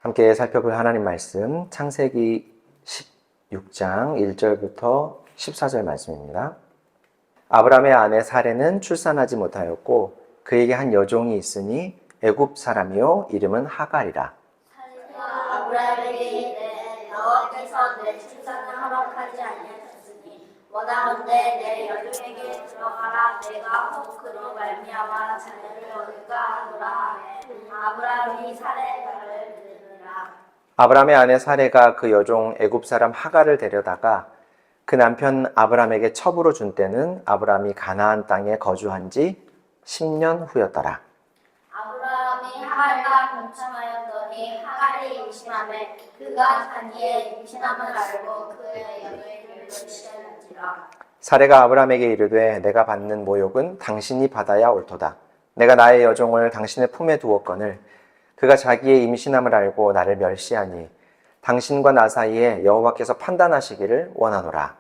함께 살펴볼 하나님 말씀 창세기 16장 1절부터 14절 말씀입니다. 아브라함의 아내 사레는 출산하지 못하였고 그에게 한 여종이 있으니 애굽 사람이요 이름은 하갈이라. 사레가 아브라함에게 이르되 여호와께서 내 출산을 허락하지 아니하셨으니 원하건대 내 여종에게 들어가라. 내가 혹 그로 말미암아 자녀를 얻을까 하노라 하매 아브라함이 사레의 말을 들으니라. 아브라함의 아내 사레가 그 여종 애굽 사람 하갈을 데려다가 그 남편 아브라함에게 첩으로 준 때는 아브라함이 가나안 땅에 거주한 지 10년 후였더라. 아브라함이 하갈과 동침하였더니 하갈이 임신하매 그가 자기의 임신함을 알고 그의 여종을 시켰는지라. 사레가 아브라함에게 이르되 내가 받는 모욕은 당신이 받아야 옳도다. 내가 나의 여종을 당신의 품에 두었거늘 그가 자기의 임신함을 알고 나를 멸시하니 당신과 나 사이에 여호와께서 판단하시기를 원하노라.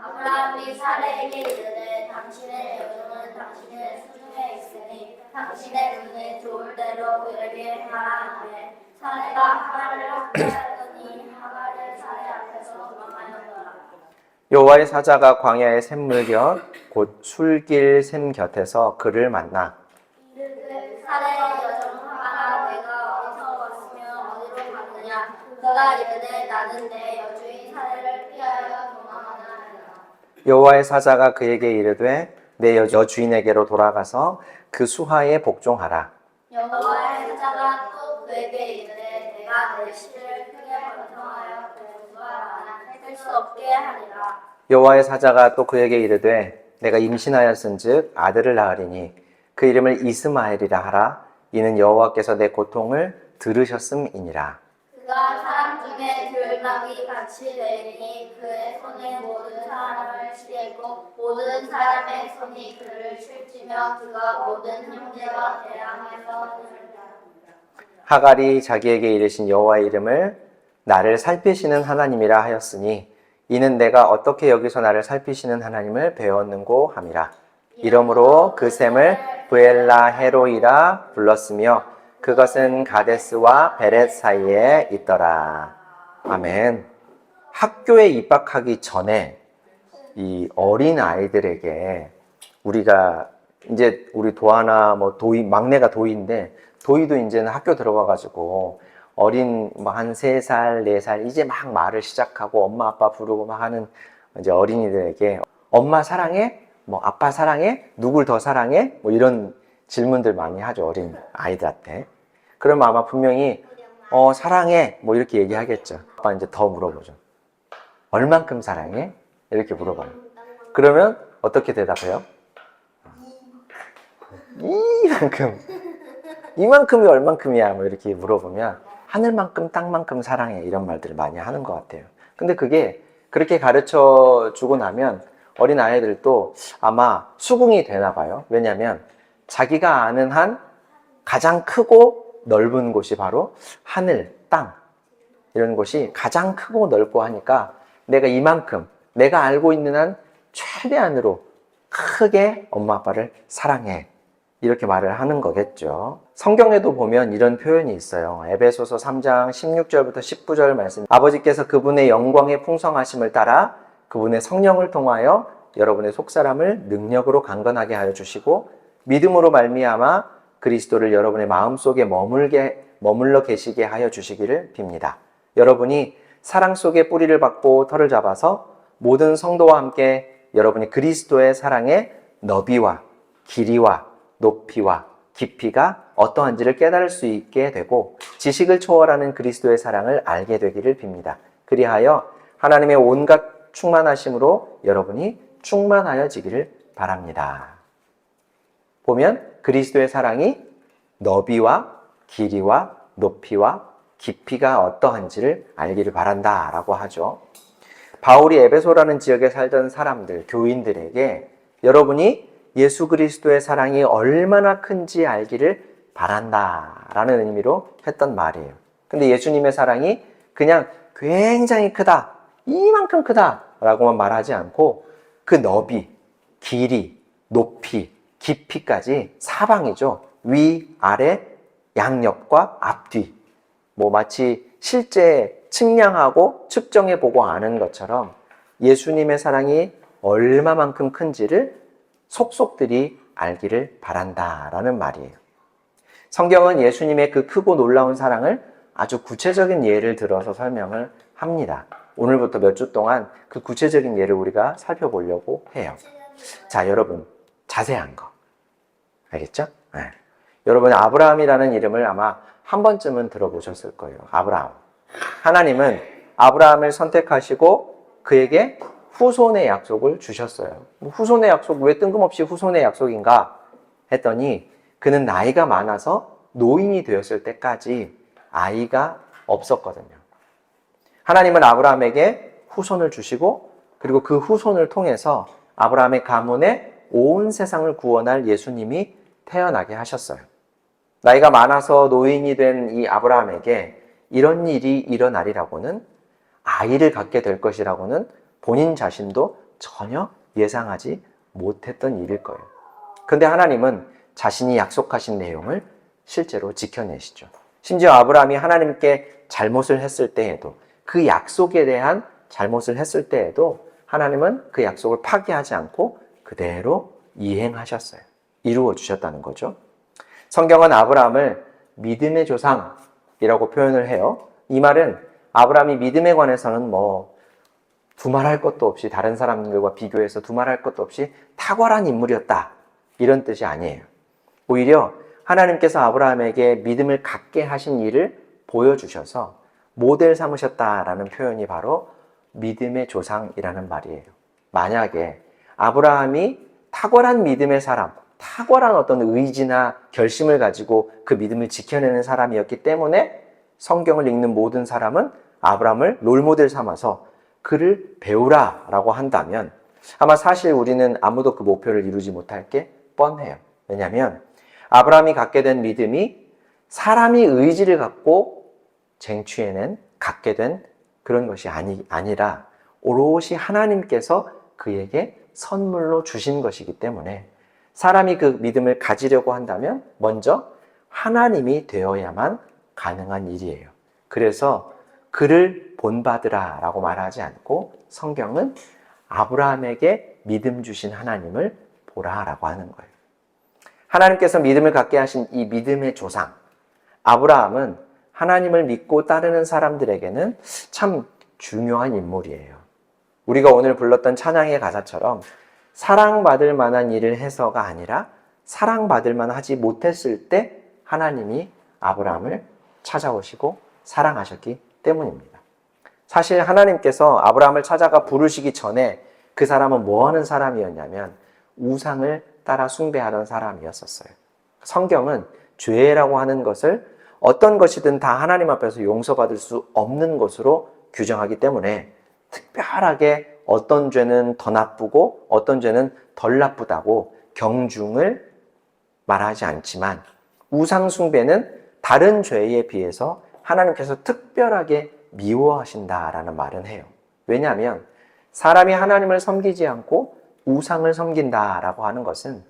아브라함이 사레에게 이르되 당신의 여종은 당신의 수중에 있으니 당신의 눈에 좋을 대로 그에게 행하라 하매 사레가 하갈을 학대하더니 하갈을 사레 앞에서 도망하였더라. 여호와의 사자가 광야의 샘물 곁곧 술길 샘 곁에서 그를 만나 이르되 사레의 여종 하갈아 내가 어디서 왔으며 어디로 갔느냐. 그가 이르되 나는 내 여주인 사레를 피하여 도망하나 하니라. 여호와의 사자가 그에게 이르되 내 여주인에게로 돌아가서 그 수하에 복종하라. 여호와의 사자가 또 그에게 이르되 내가 내 씨를 크게 번성하여 그 수가 셀 수 없게 하리라. 여호와의 사자가 또 그에게 이르되 내가 임신하였은즉 아들을 낳으리니 그 이름을 이스마엘이라 하라. 이는 여호와께서 내 고통을 들으셨음이니라. 그가 사람 중에 들나귀 같이 되니 그의 손에 모든 사람을 치겠고 모든 사람의 손이 그를 칠지며 그가 모든 형제와 대항해서 하갈이 자기에게 이르신 여호와의 이름을 나를 살피시는 하나님이라 하였으니 이는 내가 어떻게 여기서 나를 살피시는 하나님을 배웠는고 함이라. 이러므로 그 샘을 브엘라 헤로이라 불렀으며 그것은 가데스와 베렛 사이에 있더라. 아멘. 학교에 입학하기 전에 이 어린 아이들에게 우리가 이제 우리 도하나 뭐 도희 막내가 도희인데 도희도 이제는 학교 들어가가지고 어린 뭐 한 3살, 4살 이제 막 말을 시작하고 엄마 아빠 부르고 막 하는 이제 어린이들에게 엄마 사랑해? 뭐 아빠 사랑해? 누굴 더 사랑해? 뭐 이런 질문들 많이 하죠, 어린 아이들한테. 그러면 아마 분명히 사랑해 뭐 이렇게 얘기하겠죠. 아빠 이제 더 물어보죠. 얼만큼 사랑해? 이렇게 물어봐요. 그러면 어떻게 대답해요? 이만큼. 이만큼이 얼만큼이야? 뭐 이렇게 물어보면 하늘만큼 땅만큼 사랑해 이런 말들을 많이 하는 것 같아요. 근데 그게 그렇게 가르쳐 주고 나면 어린 아이들도 아마 수긍이 되나 봐요. 왜냐하면 자기가 아는 한 가장 크고 넓은 곳이 바로 하늘, 땅 이런 곳이 가장 크고 넓고 하니까 내가 이만큼 내가 알고 있는 한 최대한으로 크게 엄마 아빠를 사랑해 이렇게 말을 하는 거겠죠. 성경에도 보면 이런 표현이 있어요. 에베소서 3장 16절부터 19절 말씀. 아버지께서 그분의 영광의 풍성하심을 따라 그분의 성령을 통하여 여러분의 속사람을 능력으로 강건하게 하여 주시고 믿음으로 말미암아 그리스도를 여러분의 마음속에 머물러 계시게 하여 주시기를 빕니다. 여러분이 사랑 속에 뿌리를 받고 털을 잡아서 모든 성도와 함께 여러분이 그리스도의 사랑의 너비와 길이와 높이와 깊이가 어떠한지를 깨달을 수 있게 되고 지식을 초월하는 그리스도의 사랑을 알게 되기를 빕니다. 그리하여 하나님의 온갖 충만하심으로 여러분이 충만하여지기를 바랍니다. 보면 그리스도의 사랑이 너비와 길이와 높이와 깊이가 어떠한지를 알기를 바란다라고 하죠. 바울이 에베소라는 지역에 살던 사람들, 교인들에게 여러분이 예수 그리스도의 사랑이 얼마나 큰지 알기를 바란다라는 의미로 했던 말이에요. 근데 예수님의 사랑이 그냥 굉장히 크다, 이만큼 크다라고만 말하지 않고 그 너비, 길이, 높이, 깊이까지 사방이죠. 위, 아래, 양옆과 앞뒤 마치 실제 측량하고 측정해보고 아는 것처럼 예수님의 사랑이 얼마만큼 큰지를 속속들이 알기를 바란다라는 말이에요. 성경은 예수님의 그 크고 놀라운 사랑을 아주 구체적인 예를 들어서 설명을 합니다. 오늘부터 몇 주 동안 그 구체적인 예를 우리가 살펴보려고 해요. 자, 여러분, 자세한 거. 알겠죠? 네. 여러분, 아브라함이라는 이름을 아마 한 번쯤은 들어보셨을 거예요. 아브라함. 하나님은 아브라함을 선택하시고 그에게 후손의 약속을 주셨어요. 후손의 약속, 왜 뜬금없이 후손의 약속인가 했더니 그는 나이가 많아서 노인이 되었을 때까지 아이가 없었거든요. 하나님은 아브라함에게 후손을 주시고 그리고 그 후손을 통해서 아브라함의 가문에 온 세상을 구원할 예수님이 태어나게 하셨어요. 나이가 많아서 노인이 된 이 아브라함에게 이런 일이 일어나리라고는, 아이를 갖게 될 것이라고는 본인 자신도 전혀 예상하지 못했던 일일 거예요. 그런데 하나님은 자신이 약속하신 내용을 실제로 지켜내시죠. 심지어 아브라함이 하나님께 잘못을 했을 때에도, 그 약속에 대한 잘못을 했을 때에도 하나님은 그 약속을 파기하지 않고 그대로 이행하셨어요. 이루어 주셨다는 거죠. 성경은 아브라함을 믿음의 조상이라고 표현을 해요. 이 말은 아브라함이 믿음에 관해서는 두말할 것도 없이, 다른 사람들과 비교해서 두말할 것도 없이 탁월한 인물이었다, 이런 뜻이 아니에요. 오히려 하나님께서 아브라함에게 믿음을 갖게 하신 일을 보여주셔서 모델 삼으셨다라는 표현이 바로 믿음의 조상이라는 말이에요. 만약에 아브라함이 탁월한 믿음의 사람, 탁월한 어떤 의지나 결심을 가지고 그 믿음을 지켜내는 사람이었기 때문에 성경을 읽는 모든 사람은 아브라함을 롤모델 삼아서 그를 배우라라고 한다면 아마 사실 우리는 아무도 그 목표를 이루지 못할 게 뻔해요. 왜냐하면 아브라함이 갖게 된 믿음이 사람이 의지를 갖고 쟁취해낸, 갖게 된 그런 것이 아니라 오롯이 하나님께서 그에게 선물로 주신 것이기 때문에 사람이 그 믿음을 가지려고 한다면 먼저 하나님이 되어야만 가능한 일이에요. 그래서 그를 본받으라 라고 말하지 않고 성경은 아브라함에게 믿음 주신 하나님을 보라 라고 하는 거예요. 하나님께서 믿음을 갖게 하신 이 믿음의 조상 아브라함은 하나님을 믿고 따르는 사람들에게는 참 중요한 인물이에요. 우리가 오늘 불렀던 찬양의 가사처럼 사랑받을 만한 일을 해서가 아니라 사랑받을 만하지 못했을 때 하나님이 아브라함을 찾아오시고 사랑하셨기 때문입니다. 사실 하나님께서 아브라함을 찾아가 부르시기 전에 그 사람은 뭐 하는 사람이었냐면 우상을 따라 숭배하던 사람이었었어요. 성경은 죄라고 하는 것을 어떤 것이든 다 하나님 앞에서 용서받을 수 없는 것으로 규정하기 때문에 특별하게 어떤 죄는 더 나쁘고 어떤 죄는 덜 나쁘다고 경중을 말하지 않지만 우상 숭배는 다른 죄에 비해서 하나님께서 특별하게 미워하신다라는 말은 해요. 왜냐하면 사람이 하나님을 섬기지 않고 우상을 섬긴다라고 하는 것은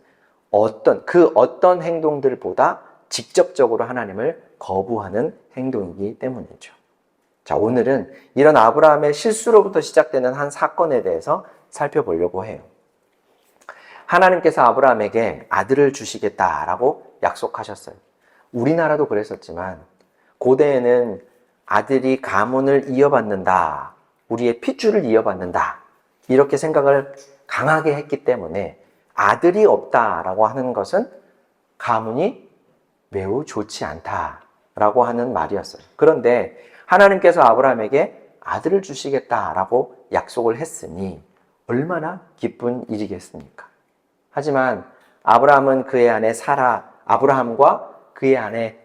어떤 행동들보다 직접적으로 하나님을 거부하는 행동이기 때문이죠. 자, 오늘은 이런 아브라함의 실수로부터 시작되는 한 사건에 대해서 살펴보려고 해요. 하나님께서 아브라함에게 아들을 주시겠다라고 약속하셨어요. 우리나라도 그랬었지만 고대에는 아들이 가문을 이어받는다, 우리의 핏줄을 이어받는다, 이렇게 생각을 강하게 했기 때문에 아들이 없다라고 하는 것은 가문이 매우 좋지 않다라고 하는 말이었어요. 그런데 하나님께서 아브라함에게 아들을 주시겠다라고 약속을 했으니 얼마나 기쁜 일이겠습니까? 하지만 아브라함과 그의 아내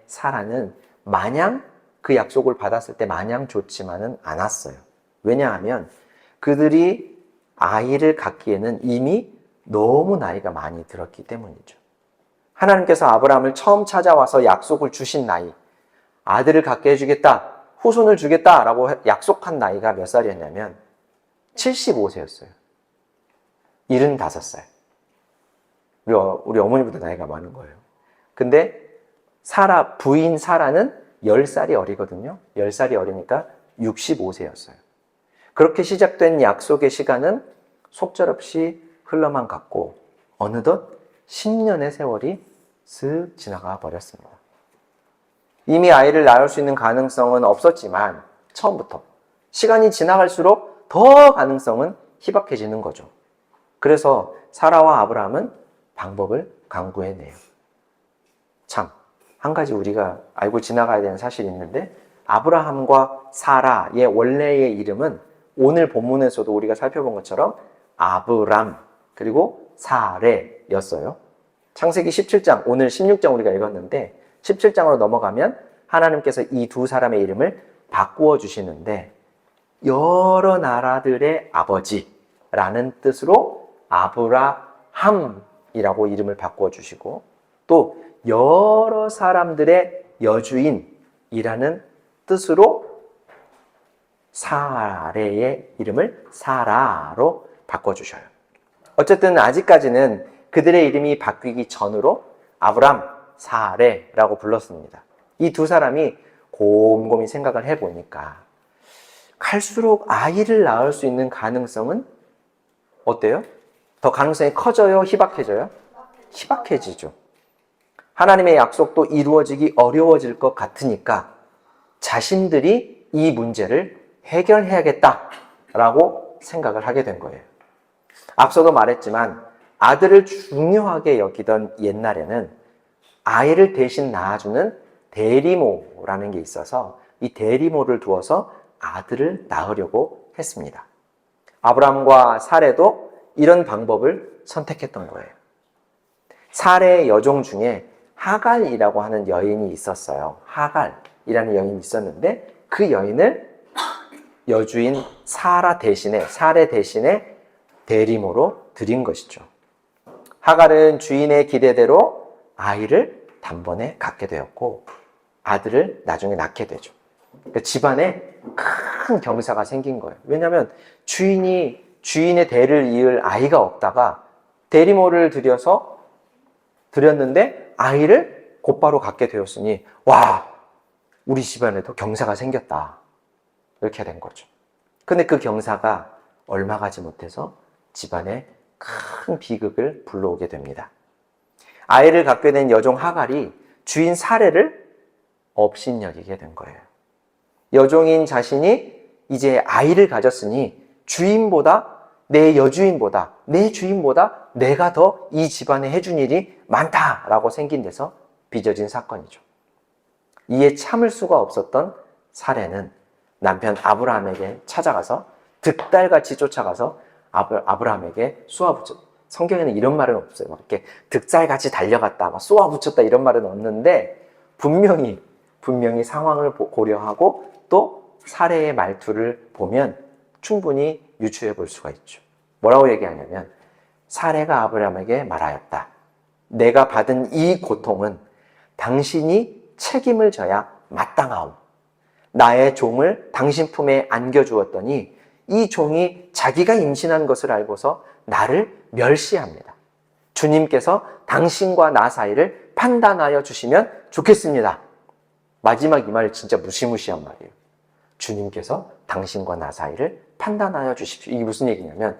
사라는 마냥 그 약속을 받았을 때 마냥 좋지만은 않았어요. 왜냐하면 그들이 아이를 갖기에는 이미 너무 나이가 많이 들었기 때문이죠. 하나님께서 아브라함을 처음 찾아와서 약속을 주신 나이, 아들을 갖게 해주겠다, 후손을 주겠다라고 약속한 나이가 몇 살이었냐면 75세였어요. 75살. 우리 어머니보다 나이가 많은 거예요. 근데 부인 사라는 10살이 어리거든요. 10살이 어리니까 65세였어요. 그렇게 시작된 약속의 시간은 속절없이 흘러만 갔고 어느덧 10년의 세월이 쓱 지나가 버렸습니다. 이미 아이를 낳을 수 있는 가능성은 없었지만 처음부터 시간이 지나갈수록 더 가능성은 희박해지는 거죠. 그래서 사라와 아브라함은 방법을 강구해내요. 참, 한 가지 우리가 알고 지나가야 되는 사실이 있는데 아브라함과 사라의 원래의 이름은 오늘 본문에서도 우리가 살펴본 것처럼 아브람 그리고 사레였어요. 창세기 17장, 오늘 16장 우리가 읽었는데 17장으로 넘어가면 하나님께서 이 두 사람의 이름을 바꾸어 주시는데 여러 나라들의 아버지라는 뜻으로 아브라함이라고 이름을 바꾸어 주시고 또 여러 사람들의 여주인이라는 뜻으로 사레의 이름을 사라로 바꿔주셔요. 어쨌든 아직까지는 그들의 이름이 바뀌기 전으로 아브람, 사레라고 불렀습니다. 이 두 사람이 곰곰이 생각을 해보니까 갈수록 아이를 낳을 수 있는 가능성은 어때요? 더 가능성이 커져요? 희박해져요? 희박해지죠. 하나님의 약속도 이루어지기 어려워질 것 같으니까 자신들이 이 문제를 해결해야겠다라고 생각을 하게 된 거예요. 앞서도 말했지만 아들을 중요하게 여기던 옛날에는 아이를 대신 낳아주는 대리모라는 게 있어서 이 대리모를 두어서 아들을 낳으려고 했습니다. 아브람과 사레도 이런 방법을 선택했던 거예요. 사레의 여종 중에 하갈이라고 하는 여인이 있었어요. 하갈이라는 여인이 있었는데 그 여인을 여주인 사레 대신에 대리모로 드린 것이죠. 하갈은 주인의 기대대로 아이를 단번에 갖게 되었고 아들을 나중에 낳게 되죠. 그러니까 집안에 큰 경사가 생긴 거예요. 왜냐하면 주인의 대를 이을 아이가 없다가 대리모를 드렸는데 아이를 곧바로 갖게 되었으니 와, 우리 집안에도 경사가 생겼다. 이렇게 된 거죠. 근데 그 경사가 얼마 가지 못해서 집안에 큰 비극을 불러오게 됩니다. 아이를 갖게 된 여종 하갈이 주인 사레를 업신여기게 된 거예요. 여종인 자신이 이제 아이를 가졌으니 내 여주인보다 내 주인보다 내가 더 이 집안에 해준 일이 많다라고 생긴 데서 빚어진 사건이죠. 이에 참을 수가 없었던 사레는 남편 아브라함에게 찾아가서 득달같이 쫓아가서 아브라함에게 쏘아붙였다. 성경에는 이런 말은 없어요. 막 이렇게 득달같이 달려갔다, 막 쏘아붙였다 이런 말은 없는데 분명히 상황을 고려하고 또 사레의 말투를 보면 충분히 유추해 볼 수가 있죠. 뭐라고 얘기하냐면 사레가 아브라함에게 말하였다. 내가 받은 이 고통은 당신이 책임을 져야 마땅하오. 나의 종을 당신 품에 안겨주었더니 이 종이 자기가 임신한 것을 알고서 나를 멸시합니다. 주님께서 당신과 나 사이를 판단하여 주시면 좋겠습니다. 마지막 이 말 진짜 무시무시한 말이에요. 주님께서 당신과 나 사이를 판단하여 주십시오. 이게 무슨 얘기냐면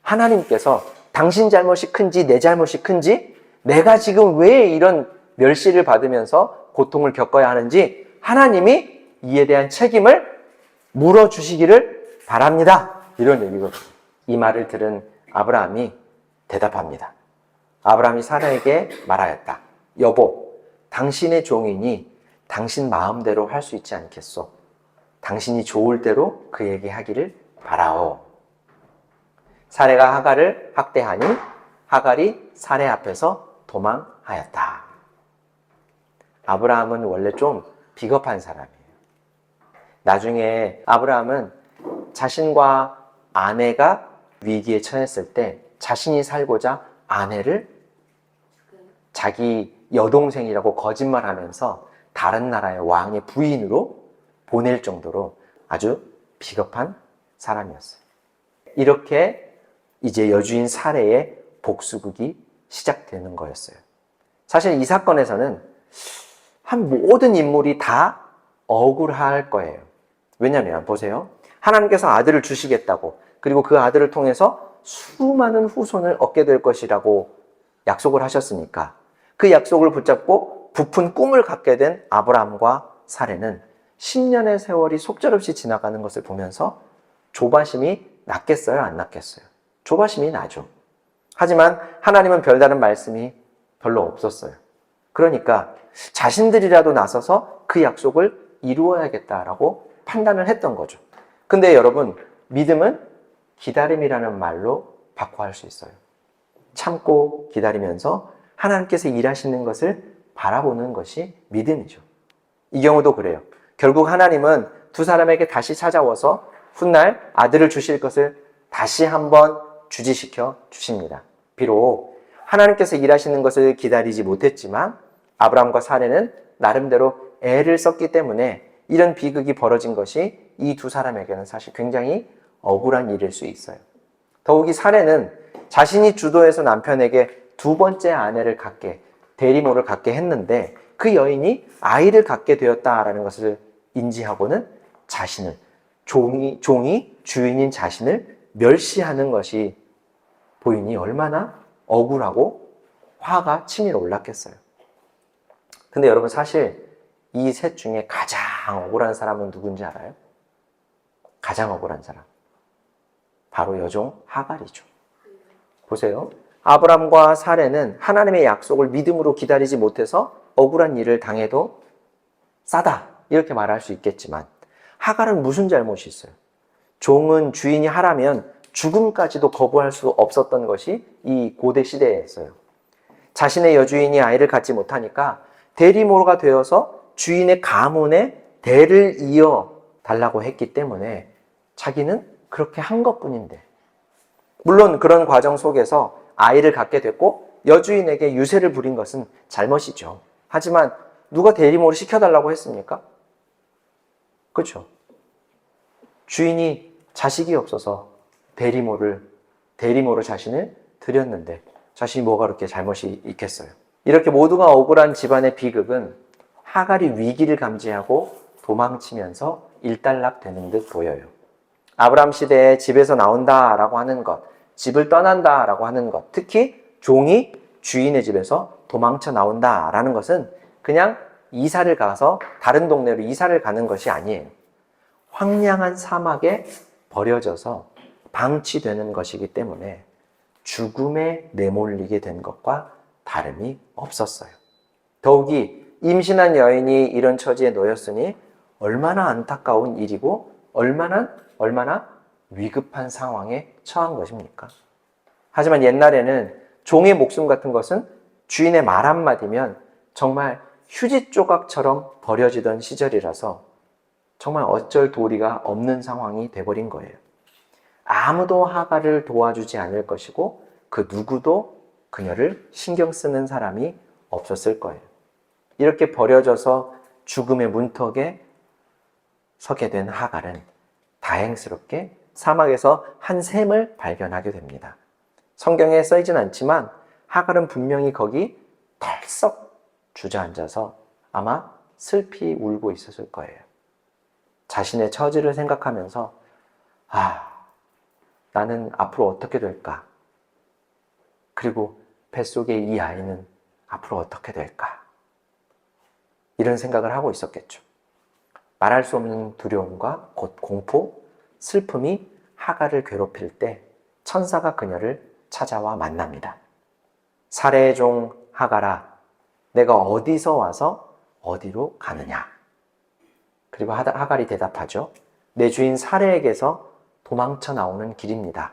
하나님께서 당신 잘못이 큰지 내 잘못이 큰지 내가 지금 왜 이런 멸시를 받으면서 고통을 겪어야 하는지 하나님이 이에 대한 책임을 물어주시기를 바랍니다. 이런 얘기거든요. 이 말을 들은 아브라함이 대답합니다. 아브라함이 사라에게 말하였다. 여보, 당신의 종이니 당신 마음대로 할 수 있지 않겠소? 당신이 좋을 대로 그에게 하기를 바라오. 사레가 하갈을 학대하니 하갈이 사레 앞에서 도망하였다. 아브라함은 원래 좀 비겁한 사람이에요. 나중에 아브라함은 자신과 아내가 위기에 처했을 때 자신이 살고자 아내를 자기 여동생이라고 거짓말하면서 다른 나라의 왕의 부인으로 보낼 정도로 아주 비겁한 사람이었어요. 이렇게 이제 여주인 사레의 복수극이 시작되는 거였어요. 사실 이 사건에서는 한 모든 인물이 다 억울할 거예요. 왜냐면 보세요. 하나님께서 아들을 주시겠다고, 그리고 그 아들을 통해서 수많은 후손을 얻게 될 것이라고 약속을 하셨으니까 그 약속을 붙잡고 부푼 꿈을 갖게 된 아브라함과 사레는 10년의 세월이 속절없이 지나가는 것을 보면서 조바심이 났겠어요? 안 났겠어요? 조바심이 나죠. 하지만 하나님은 별다른 말씀이 별로 없었어요. 그러니까 자신들이라도 나서서 그 약속을 이루어야겠다라고 판단을 했던 거죠. 근데 여러분, 믿음은 기다림이라는 말로 바꿔할 수 있어요. 참고 기다리면서 하나님께서 일하시는 것을 바라보는 것이 믿음이죠. 이 경우도 그래요. 결국 하나님은 두 사람에게 다시 찾아와서 훗날 아들을 주실 것을 다시 한번 주지시켜 주십니다. 비록 하나님께서 일하시는 것을 기다리지 못했지만 아브라함과 사레는 나름대로 애를 썼기 때문에 이런 비극이 벌어진 것이 이 두 사람에게는 사실 굉장히 억울한 일일 수 있어요. 더욱이 사레는 자신이 주도해서 남편에게 두 번째 아내를 갖게, 대리모를 갖게 했는데 그 여인이 아이를 갖게 되었다라는 것을 인지하고는 자신을, 종이 주인인 자신을 멸시하는 것이 보이니 얼마나 억울하고 화가 치밀어 올랐겠어요. 근데 여러분, 사실 이 셋 중에 가장 억울한 사람은 누군지 알아요? 가장 억울한 사람, 바로 여종 하갈이죠. 보세요. 아브람과 사레는 하나님의 약속을 믿음으로 기다리지 못해서 억울한 일을 당해도 싸다, 이렇게 말할 수 있겠지만 하갈은 무슨 잘못이 있어요? 종은 주인이 하라면 죽음까지도 거부할 수 없었던 것이 이 고대 시대였어요. 자신의 여주인이 아이를 갖지 못하니까 대리모가 되어서 주인의 가문에 대를 이어 달라고 했기 때문에 자기는 그렇게 한 것뿐인데, 물론 그런 과정 속에서 아이를 갖게 됐고 여주인에게 유세를 부린 것은 잘못이죠. 하지만 누가 대리모를 시켜달라고 했습니까? 그렇죠. 주인이 자식이 없어서 대리모로 자신을 드렸는데 자신이 뭐가 그렇게 잘못이 있겠어요. 이렇게 모두가 억울한 집안의 비극은 하갈이 위기를 감지하고 도망치면서 일단락되는 듯 보여요. 아브람 시대에 집에서 나온다라고 하는 것, 집을 떠난다라고 하는 것, 특히 종이 주인의 집에서 도망쳐 나온다라는 것은 그냥 이사를 가서 다른 동네로 이사를 가는 것이 아니에요. 황량한 사막에 버려져서 방치되는 것이기 때문에 죽음에 내몰리게 된 것과 다름이 없었어요. 더욱이 임신한 여인이 이런 처지에 놓였으니 얼마나 안타까운 일이고 얼마나 위급한 상황에 처한 것입니까? 하지만 옛날에는 종의 목숨 같은 것은 주인의 말 한마디면 정말 휴지 조각처럼 버려지던 시절이라서 정말 어쩔 도리가 없는 상황이 돼버린 거예요. 아무도 하갈을 도와주지 않을 것이고 그 누구도 그녀를 신경 쓰는 사람이 없었을 거예요. 이렇게 버려져서 죽음의 문턱에 서게 된 하갈은 다행스럽게 사막에서 한 샘을 발견하게 됩니다. 성경에 써있진 않지만 하갈은 분명히 거기 털썩 주저앉아서 아마 슬피 울고 있었을 거예요. 자신의 처지를 생각하면서 나는 앞으로 어떻게 될까? 그리고 뱃속에 이 아이는 앞으로 어떻게 될까? 이런 생각을 하고 있었겠죠. 말할 수 없는 두려움과 곧 공포, 슬픔이 하갈을 괴롭힐 때 천사가 그녀를 찾아와 만납니다. 사레의 종 하갈아, 내가 어디서 와서 어디로 가느냐? 그리고 하갈이 대답하죠. 내 주인 사레에게서 도망쳐 나오는 길입니다.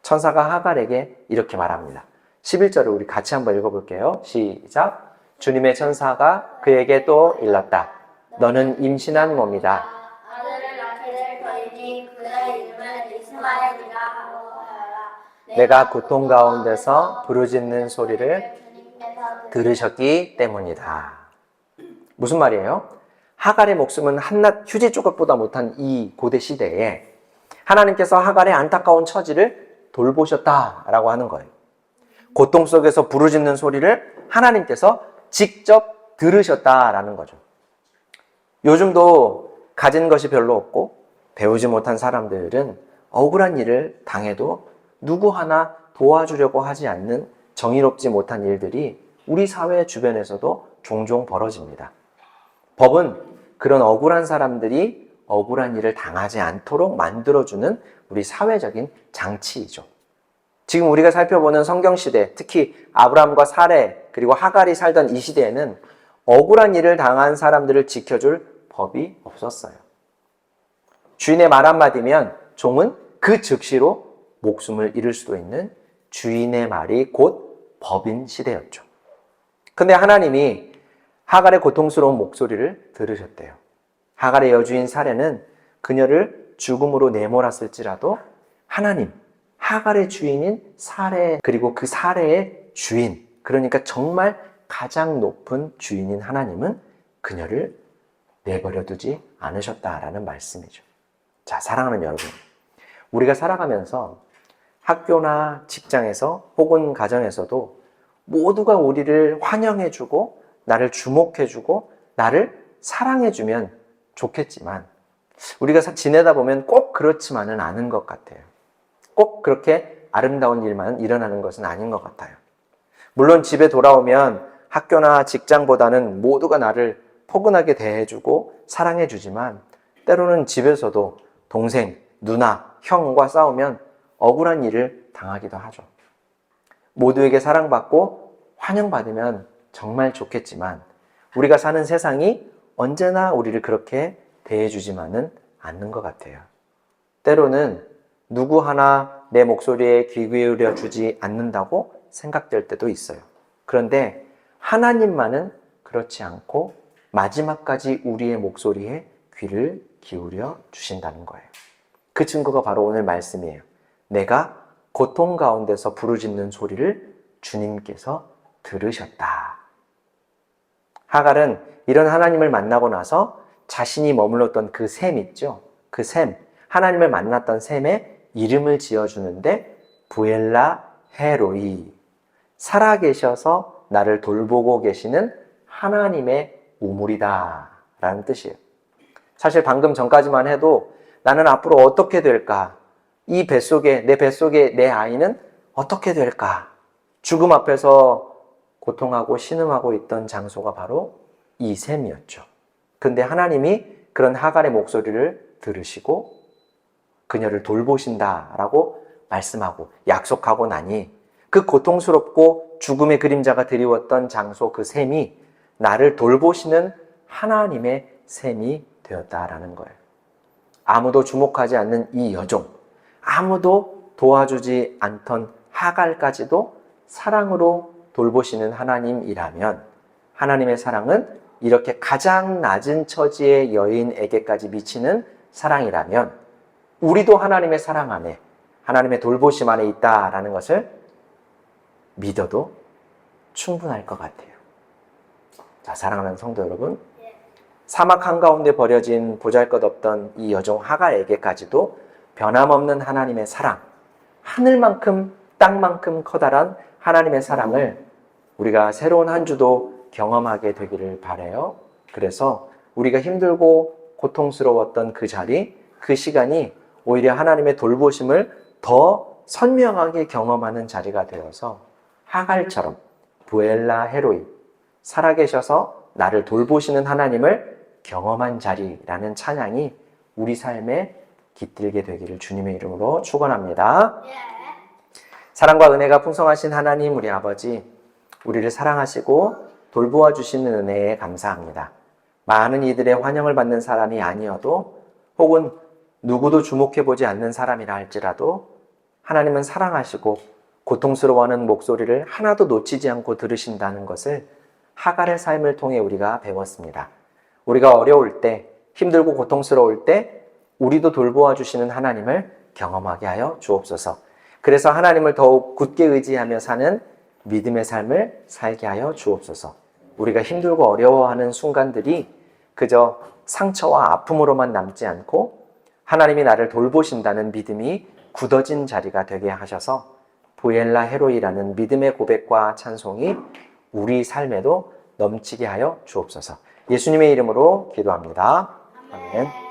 천사가 하갈에게 이렇게 말합니다. 11절을 우리 같이 한번 읽어볼게요. 시작. 주님의 천사가 그에게 또 일렀다. 너는 임신한 몸이다. 아들을 낳게 될 터이니 그의 이름을 이스마엘이라 하고 하여라. 내가 고통 가운데서 부르짖는 소리를 들으셨기 때문이다. 무슨 말이에요? 하갈의 목숨은 한낱 휴지 조각보다 못한 이 고대 시대에 하나님께서 하갈의 안타까운 처지를 돌보셨다라고 하는 거예요. 고통 속에서 부르짖는 소리를 하나님께서 직접 들으셨다라는 거죠. 요즘도 가진 것이 별로 없고 배우지 못한 사람들은 억울한 일을 당해도 누구 하나 도와주려고 하지 않는 정의롭지 못한 일들이 우리 사회 주변에서도 종종 벌어집니다. 법은 그런 억울한 사람들이 억울한 일을 당하지 않도록 만들어주는 우리 사회적인 장치이죠. 지금 우리가 살펴보는 성경시대, 특히 아브라함과 사레 그리고 하갈이 살던 이 시대에는 억울한 일을 당한 사람들을 지켜줄 법이 없었어요. 주인의 말 한마디면 종은 그 즉시로 목숨을 잃을 수도 있는 주인의 말이 곧 법인 시대였죠. 근데 하나님이 하갈의 고통스러운 목소리를 들으셨대요. 하갈의 여주인 사레는 그녀를 죽음으로 내몰았을지라도 하나님, 하갈의 주인인 사레 그리고 그 사레의 주인, 그러니까 정말 가장 높은 주인인 하나님은 그녀를 내버려 두지 않으셨다라는 말씀이죠. 자, 사랑하는 여러분, 우리가 살아가면서 학교나 직장에서 혹은 가정에서도 모두가 우리를 환영해주고 나를 주목해주고 나를 사랑해주면 좋겠지만 우리가 지내다 보면 꼭 그렇지만은 않은 것 같아요. 꼭 그렇게 아름다운 일만 일어나는 것은 아닌 것 같아요. 물론 집에 돌아오면 학교나 직장보다는 모두가 나를 포근하게 대해주고 사랑해주지만 때로는 집에서도 동생, 누나, 형과 싸우면 억울한 일을 당하기도 하죠. 모두에게 사랑받고 환영받으면 정말 좋겠지만 우리가 사는 세상이 언제나 우리를 그렇게 대해주지만은 않는 것 같아요. 때로는 누구 하나 내 목소리에 귀 기울여 주지 않는다고 생각될 때도 있어요. 그런데 하나님만은 그렇지 않고 마지막까지 우리의 목소리에 귀를 기울여 주신다는 거예요. 그 증거가 바로 오늘 말씀이에요. 내가 고통 가운데서 부르짖는 소리를 주님께서 들으셨다. 하갈은 이런 하나님을 만나고 나서 자신이 머물렀던 그 샘 있죠? 그 샘, 하나님을 만났던 샘에 이름을 지어주는데 부엘라 헤로이, 살아계셔서 나를 돌보고 계시는 하나님의 우물이다 라는 뜻이에요. 사실 방금 전까지만 해도 나는 앞으로 어떻게 될까? 이 뱃속에, 내 뱃속에 내 아이는 어떻게 될까? 죽음 앞에서 고통하고 신음하고 있던 장소가 바로 이 샘이었죠. 근데 하나님이 그런 하갈의 목소리를 들으시고 그녀를 돌보신다라고 말씀하고 약속하고 나니 그 고통스럽고 죽음의 그림자가 드리웠던 장소 그 샘이 나를 돌보시는 하나님의 샘이 되었다라는 거예요. 아무도 주목하지 않는 이 여종, 아무도 도와주지 않던 하갈까지도 사랑으로 돌보시는 하나님이라면 하나님의 사랑은 이렇게 가장 낮은 처지의 여인에게까지 미치는 사랑이라면 우리도 하나님의 사랑 안에, 하나님의 돌보심 안에 있다라는 것을 믿어도 충분할 것 같아요. 자, 사랑하는 성도 여러분, 사막 한가운데 버려진 보잘것없던 이 여종 하갈에게까지도 변함없는 하나님의 사랑, 하늘만큼 땅만큼 커다란 하나님의 사랑을 우리가 새로운 한 주도 경험하게 되기를 바라요. 그래서 우리가 힘들고 고통스러웠던 그 자리, 그 시간이 오히려 하나님의 돌보심을 더 선명하게 경험하는 자리가 되어서 하갈처럼 부엘라 헤로이, 살아계셔서 나를 돌보시는 하나님을 경험한 자리라는 찬양이 우리 삶에 깃들게 되기를 주님의 이름으로 축원합니다. 사랑과 은혜가 풍성하신 하나님 우리 아버지, 우리를 사랑하시고 돌보아 주시는 은혜에 감사합니다. 많은 이들의 환영을 받는 사람이 아니어도 혹은 누구도 주목해보지 않는 사람이라 할지라도 하나님은 사랑하시고 고통스러워하는 목소리를 하나도 놓치지 않고 들으신다는 것을 하갈의 삶을 통해 우리가 배웠습니다. 우리가 어려울 때, 힘들고 고통스러울 때 우리도 돌보아 주시는 하나님을 경험하게 하여 주옵소서. 그래서 하나님을 더욱 굳게 의지하며 사는 믿음의 삶을 살게 하여 주옵소서. 우리가 힘들고 어려워하는 순간들이 그저 상처와 아픔으로만 남지 않고 하나님이 나를 돌보신다는 믿음이 굳어진 자리가 되게 하셔서 부엘라 헤로이라는 믿음의 고백과 찬송이 우리 삶에도 넘치게 하여 주옵소서. 예수님의 이름으로 기도합니다. 아멘.